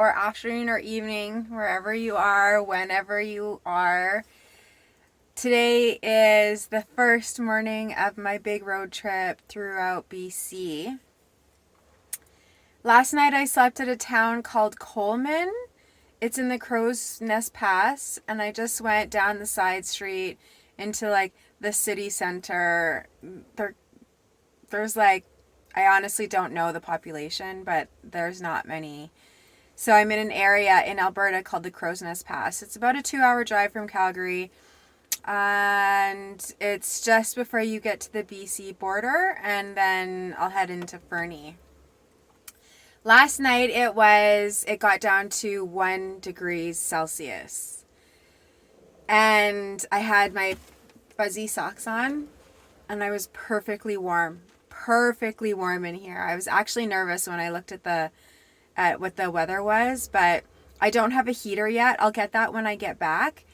or afternoon or evening, wherever you are, whenever you are. Today is the first morning of my big road trip throughout BC. Last night I slept at a town called Coleman. It's in the Crow's Nest Pass, and I just went down the side street into like the city center. There's like, I honestly don't know the population, but there's not many. So I'm in an area in Alberta called the Crow's Nest Pass. It's about a 2-hour drive from Calgary, and it's just before you get to the BC border, and then I'll head into Fernie. Last night it got down to 1 degree Celsius, and I had my fuzzy socks on, and I was perfectly warm in here. I was actually nervous when I looked at what the weather was, but I don't have a heater yet. I'll get that when I get back.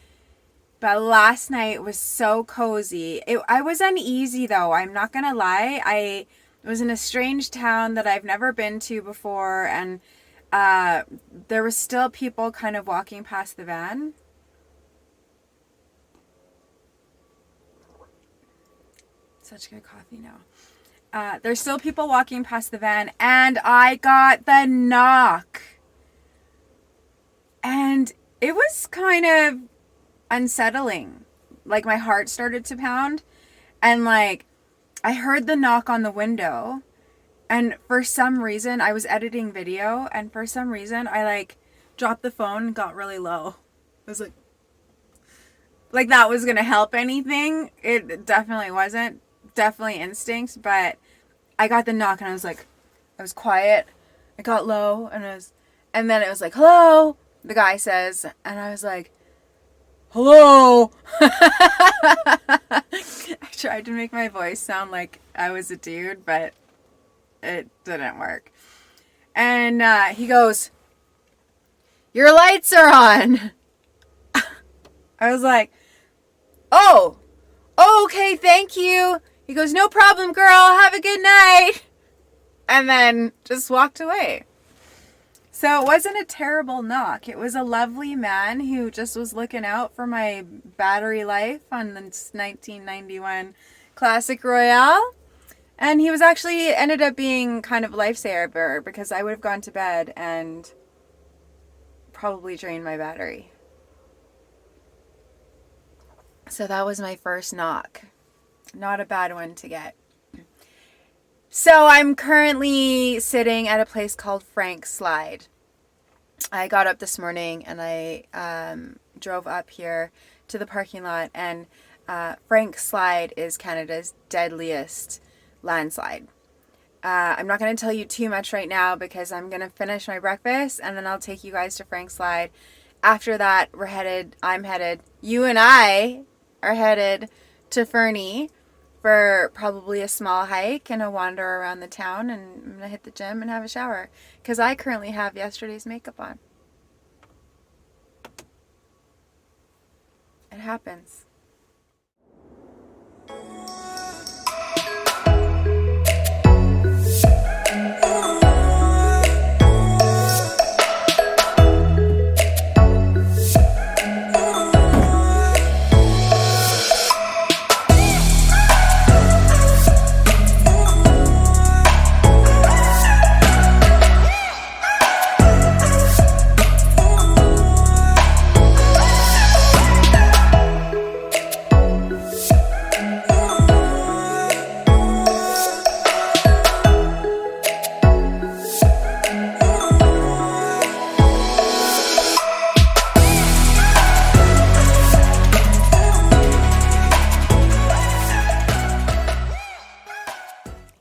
But last night was so cozy. I was uneasy though, I'm not gonna lie. I was in a strange town that I've never been to before, and there was still people kind of walking past the van. Such good coffee now. There's still people walking past the van, and I got the knock. And it was kind of unsettling. Like, my heart started to pound, and like, I heard the knock on the window, and for some reason, I was editing video, and for some reason, I like dropped the phone and got really low. I was like that was gonna help anything. It definitely wasn't. Definitely instinct, but I got the knock, and I was quiet. I got low, and And then it was like, hello, the guy says. And I was like, hello. I tried to make my voice sound like I was a dude, but it didn't work. And he goes, your lights are on. I was like, oh, okay, thank you. He goes, no problem, girl. Have a good night. And then just walked away. So it wasn't a terrible knock. It was a lovely man who just was looking out for my battery life on this 1991 Classic Royale. And he was actually ended up being kind of a lifesaver because I would have gone to bed and probably drained my battery. So that was my first knock. Not a bad one to get. So I'm currently sitting at a place called Frank's Slide. I got up this morning and I drove up here to the parking lot, and Frank's Slide is Canada's deadliest landslide. I'm not going to tell you too much right now because I'm going to finish my breakfast and then I'll take you guys to Frank's Slide. After that, you and I are headed to Fernie for probably a small hike and a wander around the town, and I'm going to hit the gym and have a shower because I currently have yesterday's makeup on. It happens.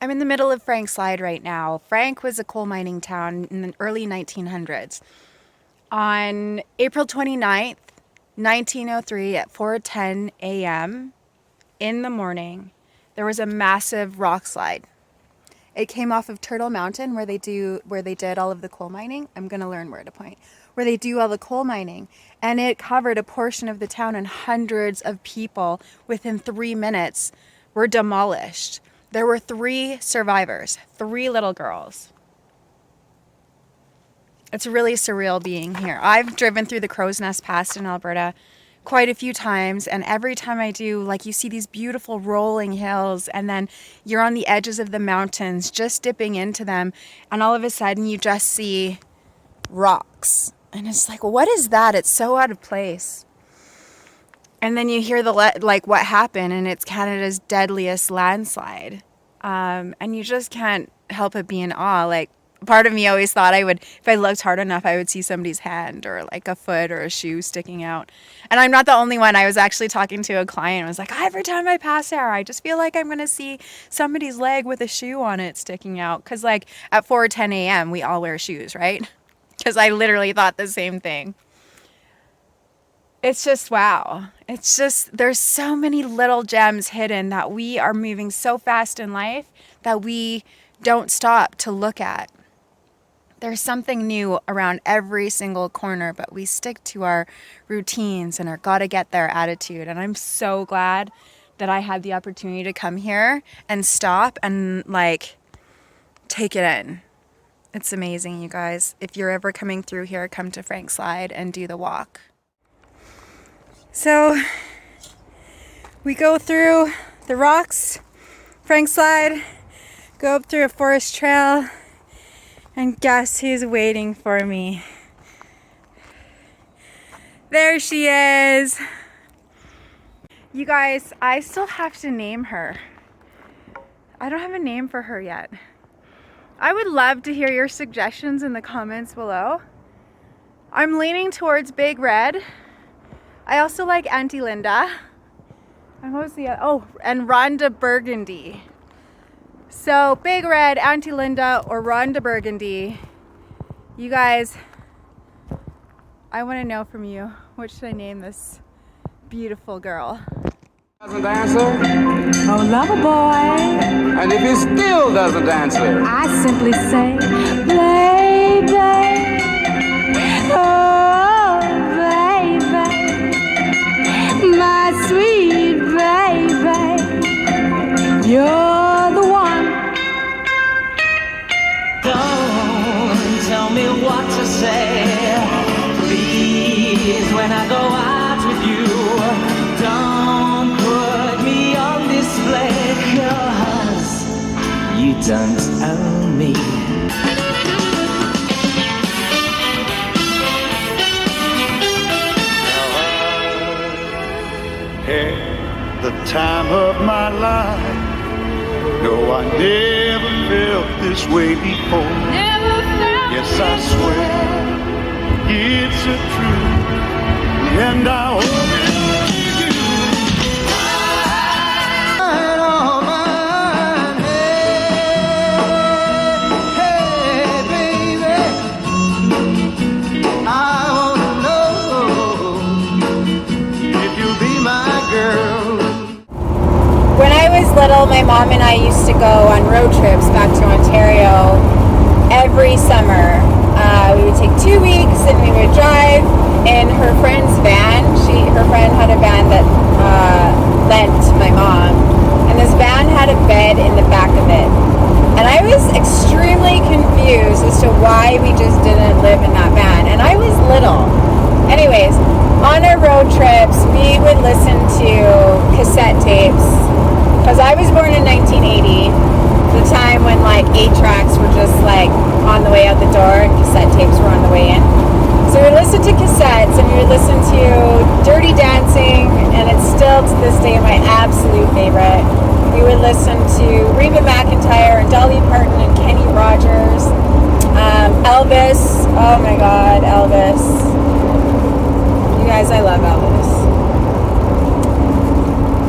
I'm in the middle of Frank's Slide right now. Frank was a coal mining town in the early 1900s. On April 29th, 1903 at 4:10 a.m. in the morning, there was a massive rock slide. It came off of Turtle Mountain where they did all of the coal mining. I'm going to learn where to point. Where they do all the coal mining. And it covered a portion of the town, and hundreds of people within 3 minutes were demolished. There were 3 survivors, 3 little girls. It's really surreal being here. I've driven through the Crow's Nest Pass in Alberta quite a few times, and every time I do, like, you see these beautiful rolling hills, and then you're on the edges of the mountains just dipping into them, and all of a sudden you just see rocks. And it's like, what is that? It's so out of place. And then you hear what happened, and it's Canada's deadliest landslide. And you just can't help but be in awe. Like, part of me always thought if I looked hard enough, I would see somebody's hand or like a foot or a shoe sticking out. And I'm not the only one. I was actually talking to a client and was like, every time I pass there, I just feel like I'm going to see somebody's leg with a shoe on it sticking out. Because like at 4:10 a.m., we all wear shoes, right? Because I literally thought the same thing. It's just, wow. It's just, there's so many little gems hidden that we are moving so fast in life that we don't stop to look at. There's something new around every single corner, but we stick to our routines and our gotta get there attitude. And I'm so glad that I had the opportunity to come here and stop and like take it in. It's amazing, you guys. If you're ever coming through here, come to Frank's Slide and do the walk. So we go through the rocks, Frank's Slide, go up through a forest trail, and guess who's waiting for me? There she is. You guys, I still have to name her. I don't have a name for her yet. I would love to hear your suggestions in the comments below. I'm leaning towards Big Red. I also like Aunty Linda. And what was the other? Oh, and Rhonda Burgundy. So Big Red, Aunty Linda, or Rhonda Burgundy. You guys, I want to know from you, what should I name this beautiful girl? Doesn't answer? Oh, lover boy. And if he still doesn't answer? I simply say, baby. Oh, baby. My sweet baby. You're the one. Don't tell me what to say. Please, when I go out with you, don't put me on display, 'cause you don't own me. Had the time of my life. No, I never felt this way before. Yes, I swear it's a truth, and I owe it to you. Right on mine, hey, baby, I wanna know if you'll be my girl. When I was little, my mom and I used to go on road trips back to Ontario every summer. We would take 2 weeks and we would drive in her friend's van. Her friend had a van that lent to my mom, and this van had a bed in the back of it. And I was extremely confused as to why we just didn't live in that van. And I was little. Anyways, on our road trips, we would listen to cassette tapes. Because I was born in 1980, the time when like 8-tracks were just like on the way out the door and cassette tapes were on the way in. So we would listen to cassettes and we would listen to Dirty Dancing, and it's still to this day my absolute favorite. We would listen to Reba McEntire and Dolly Parton and Kenny Rogers. Elvis, oh my god, Elvis. You guys, I love Elvis.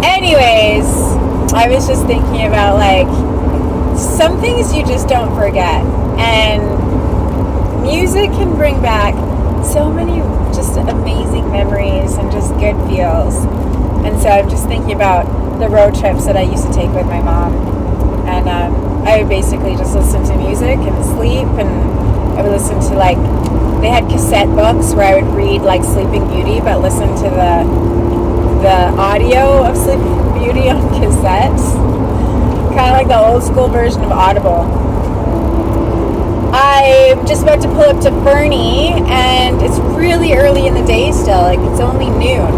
Anyways, I was just thinking about like some things you just don't forget, and music can bring back so many just amazing memories and just good feels. And so I'm just thinking about the road trips that I used to take with my mom, and I would basically just listen to music and sleep, and I would listen to like, they had cassette books where I would read like Sleeping Beauty but listen to the audio of Sleeping Beauty on cassettes, kind of like the old school version of Audible. I'm just about to pull up to Fernie, and it's really early in the day still, like it's only noon.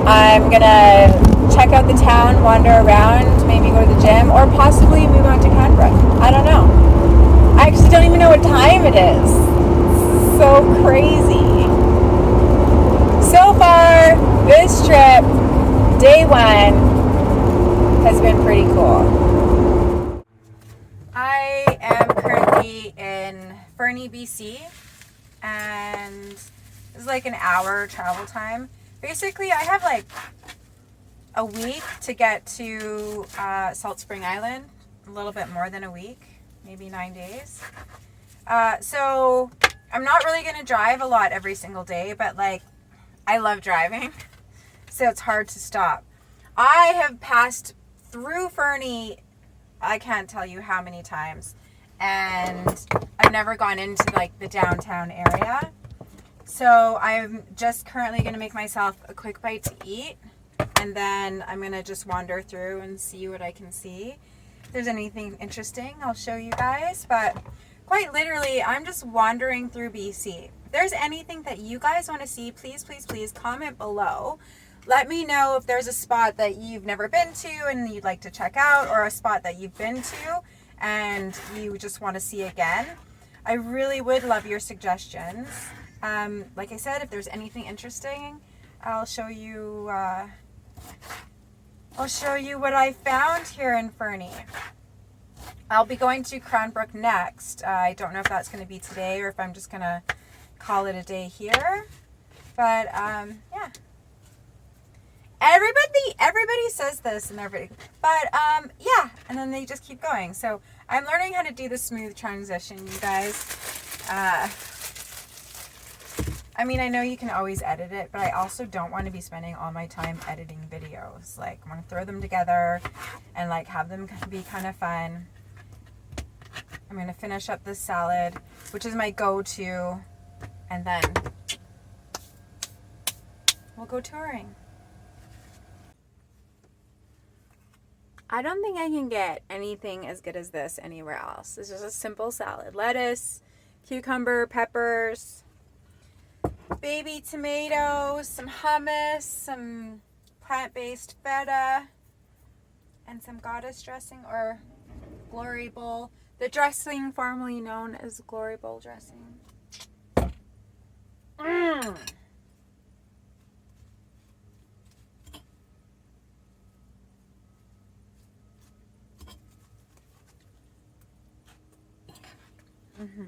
I'm gonna check out the town, wander around, maybe go to the gym, or possibly move on to Cranbrook. I don't know. I actually don't even know what time it is. So crazy. So far, this trip, day 1, has been pretty cool. I am currently in Fernie, BC, and it's like an hour travel time. Basically, I have like a week to get to Salt Spring Island, a little bit more than a week, maybe 9 days. So I'm not really going to drive a lot every single day, but like I love driving, so it's hard to stop. I have passed through Fernie, I can't tell you how many times, and I've never gone into like the downtown area. So I'm just currently going to make myself a quick bite to eat, and then I'm going to just wander through and see what I can see. If there's anything interesting, I'll show you guys, but quite literally, I'm just wandering through BC. If there's anything that you guys want to see, please, please, please comment below. Let me know if there's a spot that you've never been to and you'd like to check out, or a spot that you've been to and you just want to see again. I really would love your suggestions. Like I said, if there's anything interesting, I'll show you what I found here in Fernie. I'll be going to Cranbrook next. I don't know if that's going to be today or if I'm just going to call it a day here. But yeah. Everybody says this and everything. But yeah, and then they just keep going. So I'm learning how to do the smooth transition, you guys. I mean, I know you can always edit it, but I also don't want to be spending all my time editing videos. Like, I want to throw them together and like have them be kind of fun. I'm going to finish up this salad, which is my go-to, and then we'll go touring. I don't think I can get anything as good as this anywhere else. It's just a simple salad. Lettuce, cucumber, peppers, baby tomatoes, some hummus, some plant-based feta, and some goddess dressing or glory bowl. The dressing formerly known as glory bowl dressing. Mmm. Mm-hmm.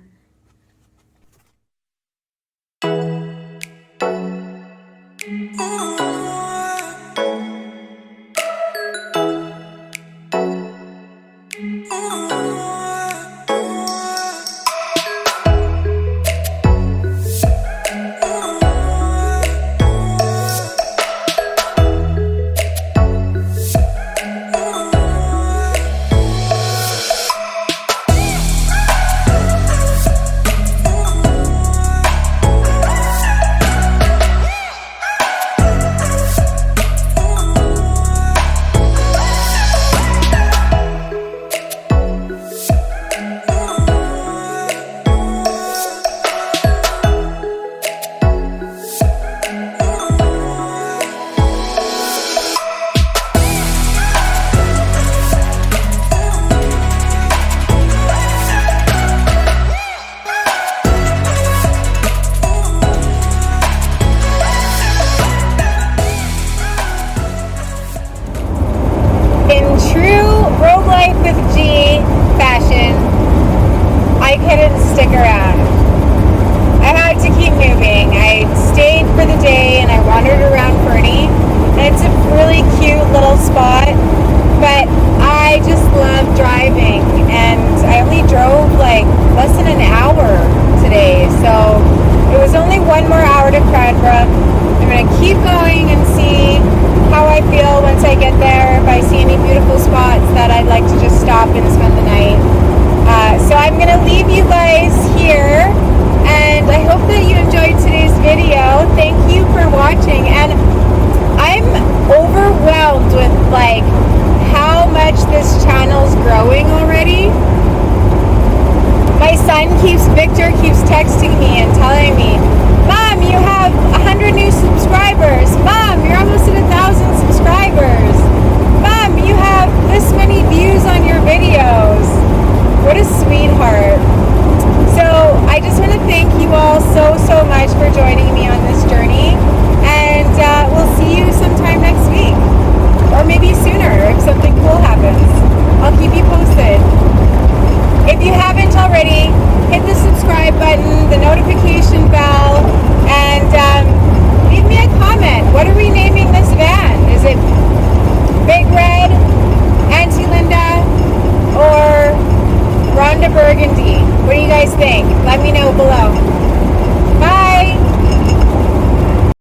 Many